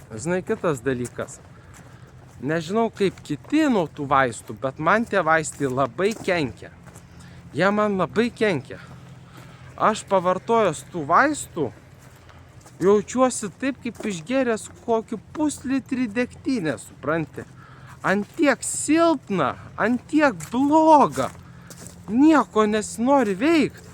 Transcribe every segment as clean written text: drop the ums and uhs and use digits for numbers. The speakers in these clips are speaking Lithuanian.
Žinai, kitas dalykas. Nežinau kaip kiti nuo tų vaistų, bet man tie vaistai labai kenkia. Jie man labai kenkia. Aš pavartojęs tų vaistų, jaučiuosi taip, kaip išgėręs kokį puslitrį degtinę, supranti. Ant tiek silpna, ant tiek bloga. Nieko nesinori veikti.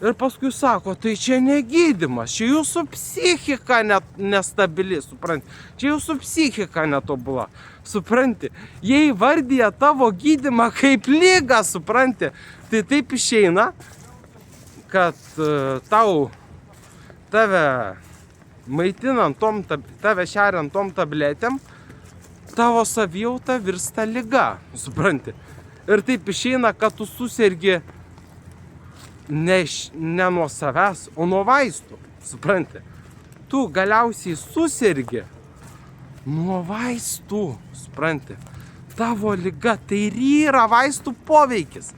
Ir paskui sako, tai čia negydymas, čia jūsų psichika nestabili, supranti. Čia jūsų psichika netobula, supranti. Jie įvardyja tavo gydymą kaip ligą, supranti. Tai taip išeina, kad tave maitinant tave šeriant tom tabletėm, tavo savijauta virsta liga, supranti. Ir taip išeina, kad tu susergi ne nuo savęs, o nuo vaistų, supranti. Tu galiausiai susergi nuo vaistų, supranti. Tavo liga tai ir yra vaistų poveikis.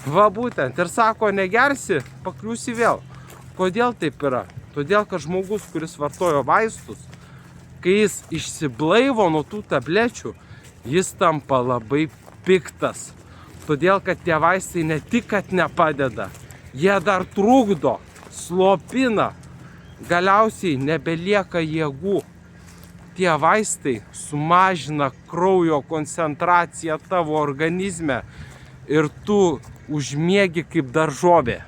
Va būtent, ir sako, negersi, pakliūsi vėl. Kodėl taip yra? Todėl, kad žmogus, kuris vartojo vaistus, kai jis išsiblaivo nuo tų tablečių, jis tampa labai piktas. Todėl, kad tie vaistai ne tik, kad nepadeda, jie dar trukdo, slopina, galiausiai nebelieka jėgų. Tie vaistai sumažina kraujo koncentraciją tavo organizme ir tu užmiegi kaip daržovė.